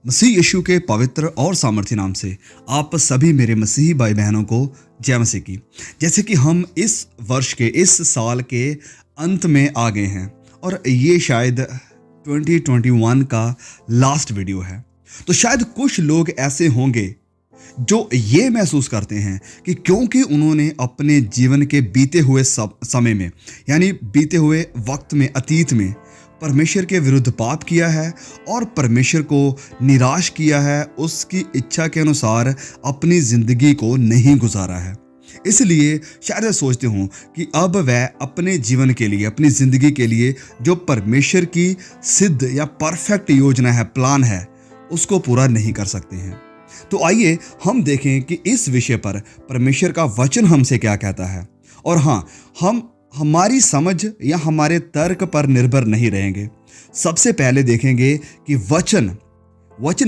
मसीह यीशु के पवित्र और सामर्थ्य नाम से आप सभी मेरे मसीही भाई बहनों को जय मसीह की। जैसे कि हम इस वर्ष के इस साल के अंत में आ गए हैं और ये शायद 2021 का लास्ट वीडियो है, तो शायद कुछ लोग ऐसे होंगे जो ये महसूस करते हैं कि क्योंकि उन्होंने अपने जीवन के बीते हुए समय में यानी बीते हुए वक्त में अतीत में परमेश्वर के विरुद्ध पाप किया है और परमेश्वर को निराश किया है, उसकी इच्छा के अनुसार अपनी ज़िंदगी को नहीं गुजारा है। इसलिए शायद सोचते हूँ कि अब वह अपने जीवन के लिए, अपनी ज़िंदगी के लिए जो परमेश्वर की सिद्ध या परफेक्ट योजना है, प्लान है, उसको पूरा नहीं कर सकते हैं। तो आइए हम देखें कि इस विषय पर परमेश्वर का वचन हमसे क्या कहता है। और हाँ, हम हमारी समझ या हमारे तर्क पर निर्भर नहीं रहेंगे। सबसे पहले देखेंगे कि वचन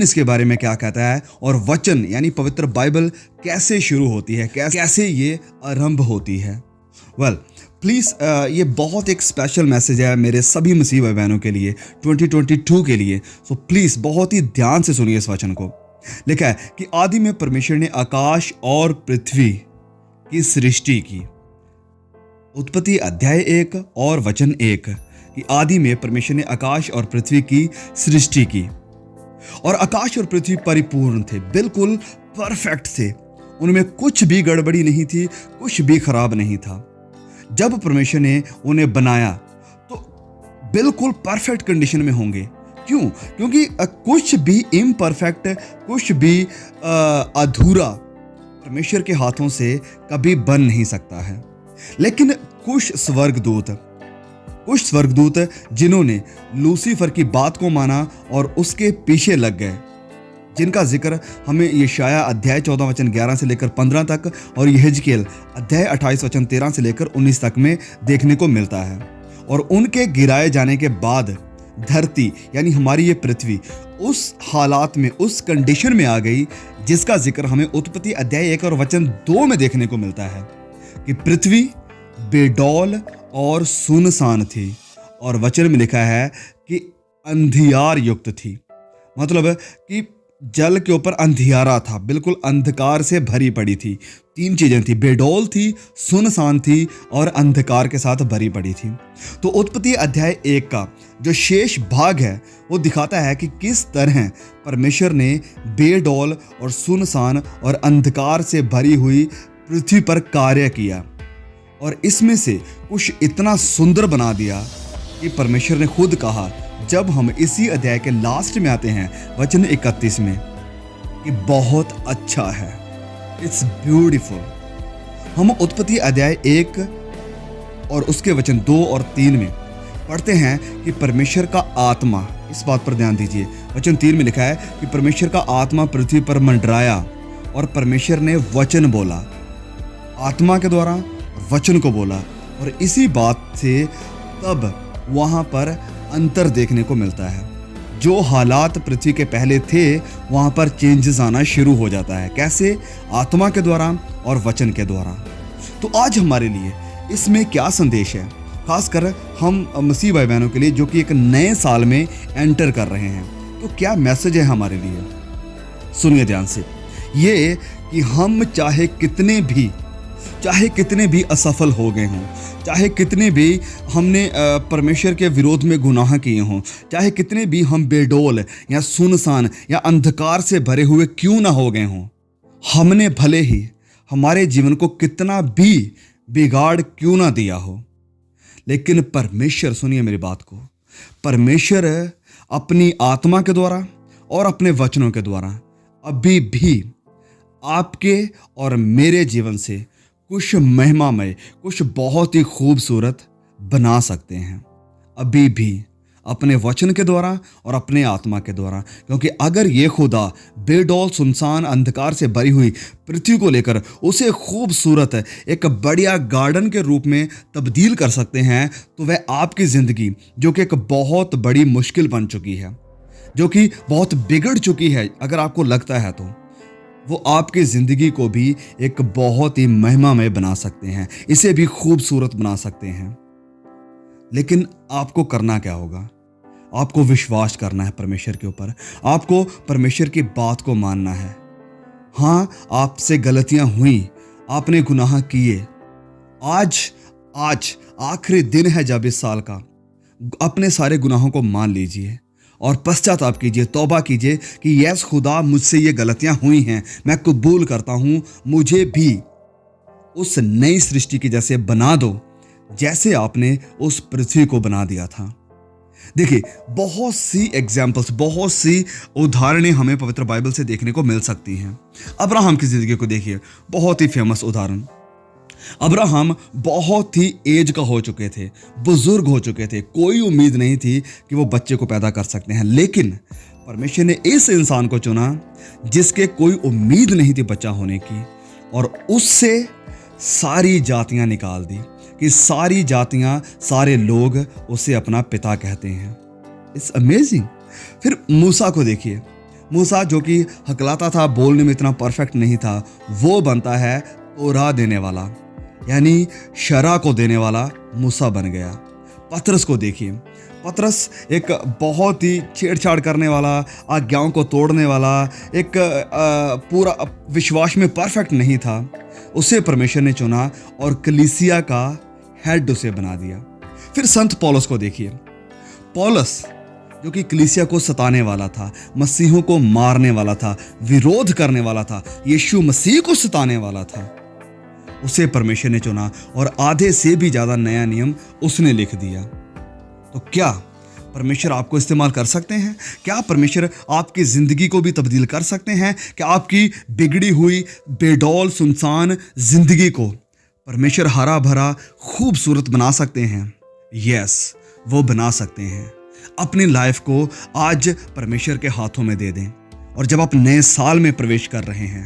इसके बारे में क्या कहता है और वचन यानी पवित्र बाइबल कैसे शुरू होती है, कैसे ये आरंभ होती है। प्लीज़ ये बहुत एक स्पेशल मैसेज है मेरे सभी मसीह भाई बहनों के लिए 2022 के लिए। सो प्लीज़ बहुत ही ध्यान से सुनिए इस वचन को। लिखा है कि आदि में परमेश्वर ने आकाश और पृथ्वी की सृष्टि की। उत्पत्ति अध्याय 1 और वचन 1 कि आदि में परमेश्वर ने आकाश और पृथ्वी की सृष्टि की और आकाश और पृथ्वी परिपूर्ण थे, बिल्कुल परफेक्ट थे, उनमें कुछ भी गड़बड़ी नहीं थी, कुछ भी खराब नहीं था। जब परमेश्वर ने उन्हें बनाया तो बिल्कुल परफेक्ट कंडीशन में होंगे। क्यों? क्योंकि कुछ भी इम्परफेक्ट, कुछ भी अधूरा परमेश्वर के हाथों से कभी बन नहीं सकता है। लेकिन कुछ स्वर्गदूत जिन्होंने लूसीफर की बात को माना और उसके पीछे लग गए, जिनका जिक्र हमें यशायाह अध्याय 14 वचन 11 से लेकर 15 तक और यहेजकेल अध्याय 28 वचन 13 से लेकर 19 तक में देखने को मिलता है। और उनके गिराए जाने के बाद धरती यानी हमारी ये पृथ्वी उस हालात में, उस कंडीशन में आ गई जिसका जिक्र हमें उत्पत्ति अध्याय 1 और वचन 2 में देखने को मिलता है कि पृथ्वी बेडौल और सुनसान थी और वचन में लिखा है कि अंधियार युक्त थी। मतलब कि जल के ऊपर अंधियारा था, बिल्कुल अंधकार से भरी पड़ी थी। 3 चीजें थी, बेडौल थी, सुनसान थी और अंधकार के साथ भरी पड़ी थी। तो उत्पत्ति अध्याय 1 का जो शेष भाग है वो दिखाता है कि किस तरह परमेश्वर ने बेडौल और सुनसान और अंधकार से भरी हुई पृथ्वी पर कार्य किया और इसमें से कुछ इतना सुंदर बना दिया कि परमेश्वर ने खुद कहा, जब हम इसी अध्याय के लास्ट में आते हैं वचन 31 में, कि बहुत अच्छा है, इट्स ब्यूटीफुल। हम उत्पत्ति अध्याय 1 और उसके वचन 2 और 3 में पढ़ते हैं कि परमेश्वर का आत्मा, इस बात पर ध्यान दीजिए, वचन 3 में लिखा है कि परमेश्वर का आत्मा पृथ्वी पर मंडराया और परमेश्वर ने वचन बोला, आत्मा के द्वारा वचन को बोला। और इसी बात से तब वहाँ पर अंतर देखने को मिलता है। जो हालात पृथ्वी के पहले थे वहाँ पर चेंजेस आना शुरू हो जाता है। कैसे? आत्मा के द्वारा और वचन के द्वारा। तो आज हमारे लिए इसमें क्या संदेश है, खासकर हम मसीह भाई बहनों के लिए जो कि एक नए साल में एंटर कर रहे हैं, तो क्या मैसेज है हमारे लिए? सुनिए ध्यान से। ये कि हम चाहे कितने भी असफल हो गए हों, चाहे कितने भी हमने परमेश्वर के विरोध में गुनाह किए हों, चाहे कितने भी हम बेडौल या सुनसान या अंधकार से भरे हुए क्यों ना हो गए हों, हमने भले ही हमारे जीवन को कितना भी बिगाड़ क्यों ना दिया हो, लेकिन परमेश्वर, सुनिए मेरी बात को, परमेश्वर अपनी आत्मा के द्वारा और अपने वचनों के द्वारा अभी भी आपके और मेरे जीवन से कुछ महिमामय, कुछ बहुत ही खूबसूरत बना सकते हैं, अभी भी अपने वचन के द्वारा और अपने आत्मा के द्वारा। क्योंकि अगर ये खुदा बेडौल, सुनसान, अंधकार से भरी हुई पृथ्वी को लेकर उसे खूबसूरत एक बढ़िया गार्डन के रूप में तब्दील कर सकते हैं, तो वह आपकी ज़िंदगी, जो कि एक बहुत बड़ी मुश्किल बन चुकी है, जो कि बहुत बिगड़ चुकी है, अगर आपको लगता है तो वो आपकी ज़िंदगी को भी एक बहुत ही महिमामय बना सकते हैं, इसे भी खूबसूरत बना सकते हैं। लेकिन आपको करना क्या होगा? आपको विश्वास करना है परमेश्वर के ऊपर, आपको परमेश्वर की बात को मानना है। हाँ, आपसे गलतियां हुई, आपने गुनाह किए। आज आज आखिरी दिन है जब इस साल का, अपने सारे गुनाहों को मान लीजिए और पश्चाताप कीजिए, तौबा कीजिए कि यस खुदा, मुझसे ये गलतियां हुई हैं, मैं कबूल करता हूं, मुझे भी उस नई सृष्टि की जैसे बना दो जैसे आपने उस पृथ्वी को बना दिया था। देखिए, बहुत सी एग्जाम्पल्स, बहुत सी उदाहरणें हमें पवित्र बाइबल से देखने को मिल सकती हैं। अब्राहम की जिंदगी को देखिए, बहुत ही फेमस उदाहरण। अब्राहम बहुत ही एज का हो चुके थे, बुजुर्ग हो चुके थे, कोई उम्मीद नहीं थी कि वो बच्चे को पैदा कर सकते हैं, लेकिन परमेश्वर ने इस इंसान को चुना जिसके कोई उम्मीद नहीं थी बच्चा होने की, और उससे सारी जातियां निकाल दी कि सारी जातियां, सारे लोग उसे अपना पिता कहते हैं। It's amazing. फिर मूसा को देखिए, मूसा जो कि हकलाता था, बोलने में इतना परफेक्ट नहीं था, वो बनता है तोरा देने वाला, यानी शरा को देने वाला मूसा बन गया। पतरस को देखिए, पतरस एक बहुत ही छेड़छाड़ करने वाला, आज्ञाओं को तोड़ने वाला, एक पूरा विश्वास में परफेक्ट नहीं था, उसे परमेश्वर ने चुना और कलीसिया का हेड उसे बना दिया। फिर संत पौलुस को देखिए, पौलुस जो कि कलीसिया को सताने वाला था, मसीहों को मारने वाला था, विरोध करने वाला था, यीशु मसीह को सताने वाला था, उसे परमेश्वर ने चुना और आधे से भी ज्यादा नया नियम उसने लिख दिया। तो क्या परमेश्वर आपको इस्तेमाल कर सकते हैं? क्या परमेश्वर आपकी जिंदगी को भी तब्दील कर सकते हैं? क्या आपकी बिगड़ी हुई, बेडौल, सुनसान जिंदगी को परमेश्वर हरा भरा, खूबसूरत बना सकते हैं? यस, वो बना सकते हैं। अपनी लाइफ को आज परमेश्वर के हाथों में दे दें, और जब आप नए साल में प्रवेश कर रहे हैं,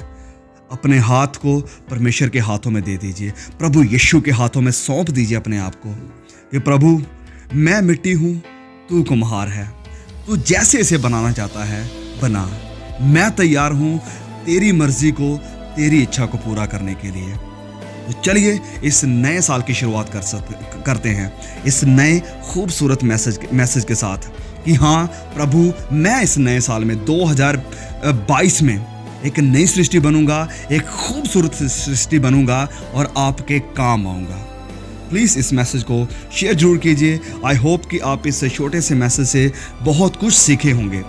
अपने हाथ को परमेश्वर के हाथों में दे दीजिए, प्रभु यीशु के हाथों में सौंप दीजिए अपने आप को कि प्रभु, मैं मिट्टी हूं, तू कुम्हार है, तू जैसे इसे बनाना चाहता है बना, मैं तैयार हूं तेरी मर्जी को, तेरी इच्छा को पूरा करने के लिए। तो चलिए इस नए साल की शुरुआत करते हैं इस नए खूबसूरत मैसेज के साथ कि हाँ प्रभु, मैं इस नए साल में 2022 में एक नई सृष्टि बनूंगा, एक खूबसूरत सृष्टि बनूंगा और आपके काम आऊंगा। प्लीज़ इस मैसेज को शेयर जरूर कीजिए। आई होप कि आप इस छोटे से मैसेज से बहुत कुछ सीखे होंगे,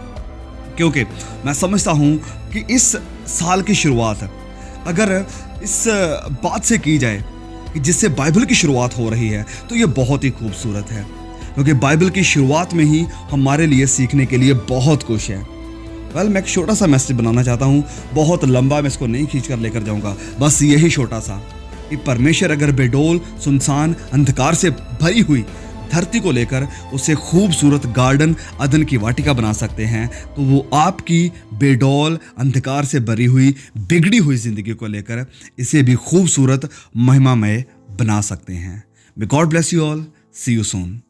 क्योंकि मैं समझता हूं कि इस साल की शुरुआत अगर इस बात से की जाए कि जिससे बाइबल की शुरुआत हो रही है, तो ये बहुत ही खूबसूरत है, क्योंकि बाइबल की शुरुआत में ही हमारे लिए सीखने के लिए बहुत कुछ है। मैं एक छोटा सा मैसेज बनाना चाहता हूँ, बहुत लंबा, मैं इसको नहीं खींच कर लेकर जाऊँगा, बस यही छोटा सा कि परमेश्वर अगर बेडौल, सुनसान, अंधकार से भरी हुई धरती को लेकर उसे खूबसूरत गार्डन, अदन की वाटिका बना सकते हैं, तो वो आपकी बेडौल, अंधकार से भरी हुई, बिगड़ी हुई जिंदगी को लेकर इसे भी खूबसूरत, महिमामय बना सकते हैं। May God bless you all. See you soon.